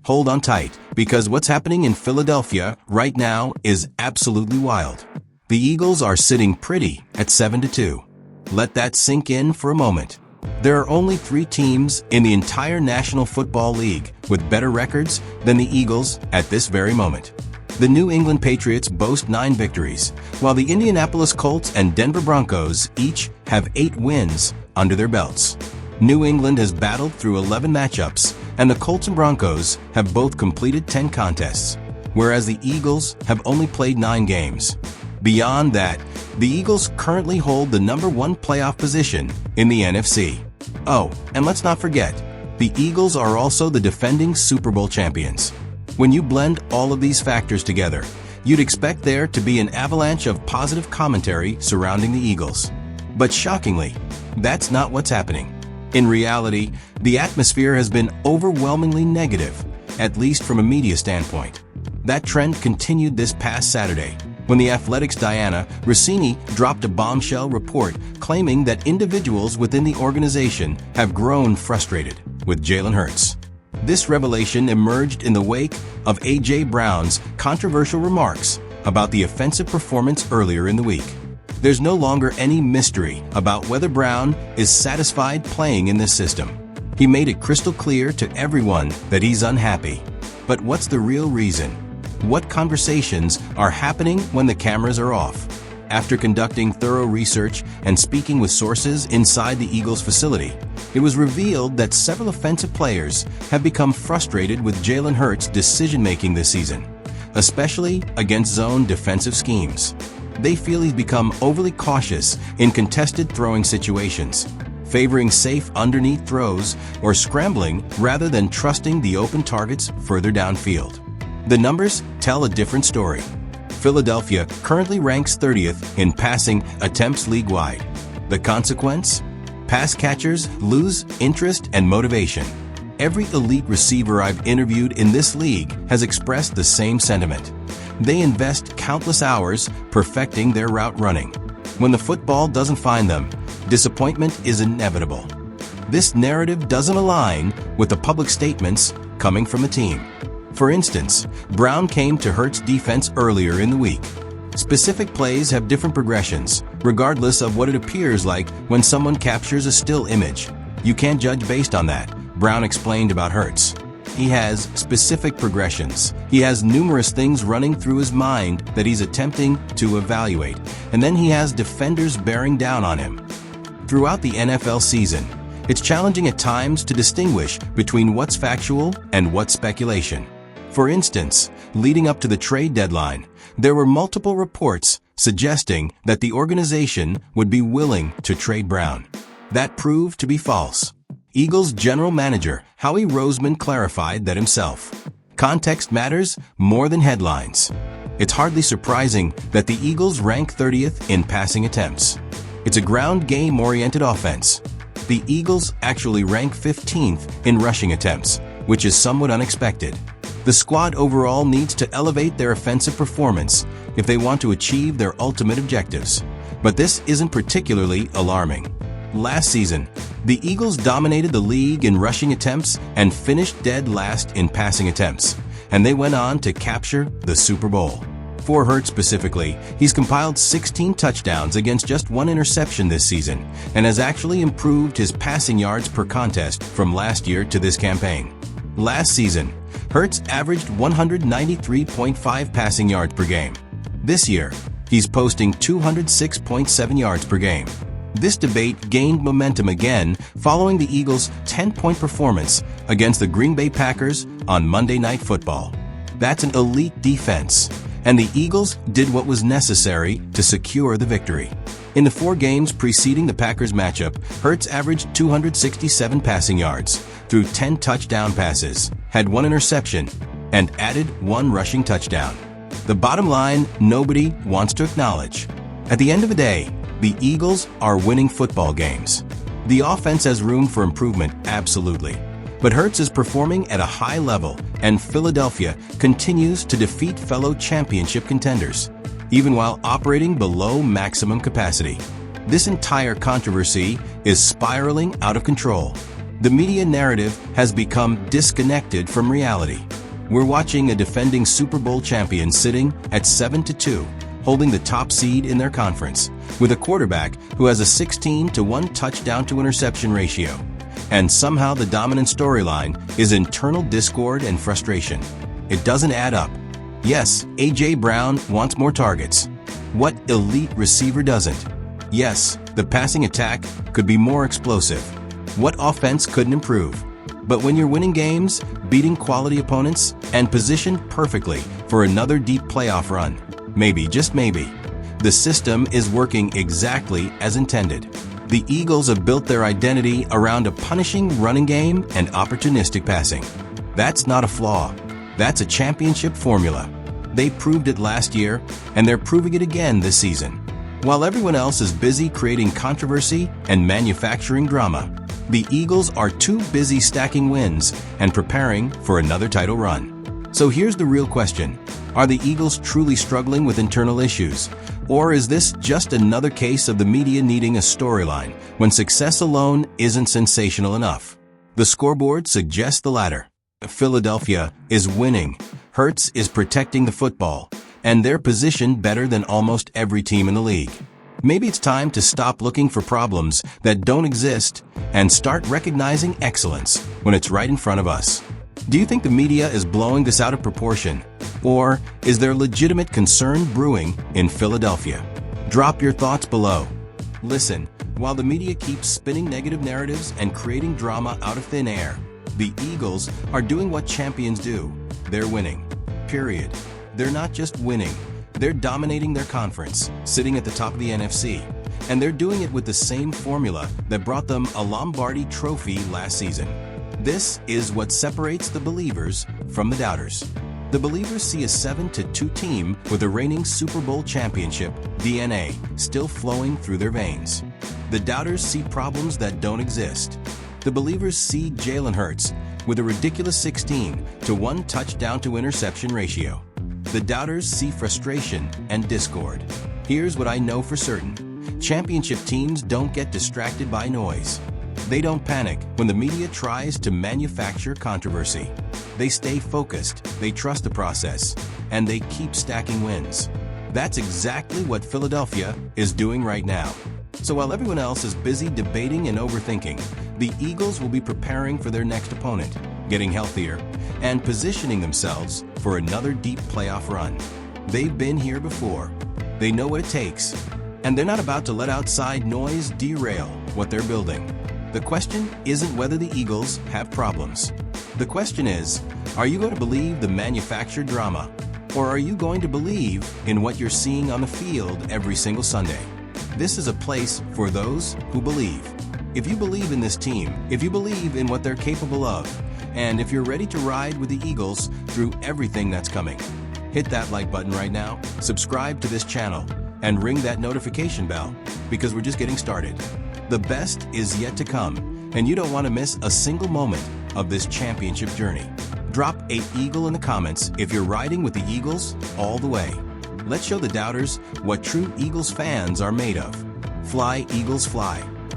hold on tight, because what's happening in Philadelphia right now is absolutely wild. The Eagles are sitting pretty at 7-2. Let that sink in for a moment. There are only 3 teams in the entire National Football League with better records than the Eagles at this very moment. The New England Patriots boast 9 victories, while the Indianapolis Colts and Denver Broncos each have 8 wins under their belts. New England has battled through 11 matchups, and the Colts and Broncos have both completed 10 contests, whereas the Eagles have only played 9 games. Beyond that, the Eagles currently hold the #1 playoff position in the NFC. Oh, and let's not forget, the Eagles are also the defending Super Bowl champions. When you blend all of these factors together, you'd expect there to be an avalanche of positive commentary surrounding the Eagles. But shockingly, that's not what's happening. In reality, the atmosphere has been overwhelmingly negative, at least from a media standpoint. That trend continued this past Saturday, when the Athletic's Diana Rossini dropped a bombshell report claiming that individuals within the organization have grown frustrated with Jalen Hurts. This revelation emerged in the wake of A.J. Brown's controversial remarks about the offensive performance earlier in the week. There's no longer any mystery about whether Brown is satisfied playing in this system. He made it crystal clear to everyone that he's unhappy. But what's the real reason? What conversations are happening when the cameras are off? After conducting thorough research and speaking with sources inside the Eagles facility, it was revealed that several offensive players have become frustrated with Jalen Hurts' decision-making this season, especially against zone defensive schemes. They feel he's become overly cautious in contested throwing situations, favoring safe underneath throws or scrambling rather than trusting the open targets further downfield. The numbers tell a different story. Philadelphia currently ranks 30th in passing attempts league-wide. The consequence? Pass catchers lose interest and motivation. Every elite receiver I've interviewed in this league has expressed the same sentiment. They invest countless hours perfecting their route running. When the football doesn't find them, disappointment is inevitable. This narrative doesn't align with the public statements coming from the team. For instance, Brown came to Hurts' defense earlier in the week. Specific plays have different progressions, regardless of what it appears like when someone captures a still image. You can't judge based on that, Brown explained about Hurts. He has specific progressions. He has numerous things running through his mind that he's attempting to evaluate, and then he has defenders bearing down on him. Throughout the NFL season, it's challenging at times to distinguish between what's factual and what's speculation. For instance, leading up to the trade deadline, there were multiple reports suggesting that the organization would be willing to trade Brown. That proved to be false. Eagles general manager Howie Roseman clarified that himself. Context matters more than headlines. It's hardly surprising that the Eagles rank 30th in passing attempts. It's a ground game-oriented offense. The Eagles actually rank 15th in rushing attempts, which is somewhat unexpected. The squad overall needs to elevate their offensive performance if they want to achieve their ultimate objectives. But this isn't particularly alarming. Last season, the Eagles dominated the league in rushing attempts and finished dead last in passing attempts, and they went on to capture the Super Bowl. For Hurts specifically, he's compiled 16 touchdowns against just 1 interception this season and has actually improved his passing yards per contest from last year to this campaign. Last season, Hurts averaged 193.5 passing yards per game. This year, he's posting 206.7 yards per game. This debate gained momentum again following the Eagles' 10-point performance against the Green Bay Packers on Monday Night Football. That's an elite defense, and the Eagles did what was necessary to secure the victory. In the 4 games preceding the Packers matchup, Hurts averaged 267 passing yards through 10 touchdown passes, had 1 interception, and added 1 rushing touchdown. The bottom line, nobody wants to acknowledge. At the end of the day, the Eagles are winning football games. The offense has room for improvement, absolutely. But Hurts is performing at a high level, and Philadelphia continues to defeat fellow championship contenders, even while operating below maximum capacity. This entire controversy is spiraling out of control. The media narrative has become disconnected from reality. We're watching a defending Super Bowl champion sitting at 7-2, holding the top seed in their conference, with a quarterback who has a 16-1 touchdown-to-interception ratio. And somehow the dominant storyline is internal discord and frustration. It doesn't add up. Yes, A.J. Brown wants more targets. What elite receiver doesn't? Yes, the passing attack could be more explosive. What offense couldn't improve? But when you're winning games, beating quality opponents, and positioned perfectly for another deep playoff run, maybe, just maybe, the system is working exactly as intended. The Eagles have built their identity around a punishing running game and opportunistic passing. That's not a flaw. That's a championship formula. They proved it last year, and they're proving it again this season. While everyone else is busy creating controversy and manufacturing drama, the Eagles are too busy stacking wins and preparing for another title run. So here's the real question. Are the Eagles truly struggling with internal issues? Or is this just another case of the media needing a storyline when success alone isn't sensational enough? The scoreboard suggests the latter. Philadelphia is winning. Hurts is protecting the football, and they're positioned better than almost every team in the league. Maybe it's time to stop looking for problems that don't exist and start recognizing excellence when it's right in front of us. Do you think the media is blowing this out of proportion? Or is there legitimate concern brewing in Philadelphia? Drop your thoughts below. Listen, while the media keeps spinning negative narratives and creating drama out of thin air, the Eagles are doing what champions do. They're winning. Period. They're not just winning. They're dominating their conference, sitting at the top of the NFC. And they're doing it with the same formula that brought them a Lombardi trophy last season. This is what separates the believers from the doubters. The believers see a 7-2 team with a reigning Super Bowl championship DNA still flowing through their veins. The doubters see problems that don't exist. The believers see Jalen Hurts with a ridiculous 16-1 touchdown-to-interception ratio. The doubters see frustration and discord. Here's what I know for certain. Championship teams don't get distracted by noise. They don't panic when the media tries to manufacture controversy. They stay focused, they trust the process, and they keep stacking wins. That's exactly what Philadelphia is doing right now. So while everyone else is busy debating and overthinking, the Eagles will be preparing for their next opponent, getting healthier, and positioning themselves for another deep playoff run. They've been here before. They know what it takes, and they're not about to let outside noise derail what they're building. The question isn't whether the Eagles have problems. The question is, are you going to believe the manufactured drama, or are you going to believe in what you're seeing on the field every single Sunday? This is a place for those who believe. If you believe in this team, if you believe in what they're capable of, and if you're ready to ride with the Eagles through everything that's coming, hit that like button right now, subscribe to this channel, and ring that notification bell, because we're just getting started. The best is yet to come, and you don't want to miss a single moment of this championship journey. Drop a Eagle in the comments if you're riding with the Eagles all the way. Let's show the doubters what true Eagles fans are made of. Fly, Eagles, fly.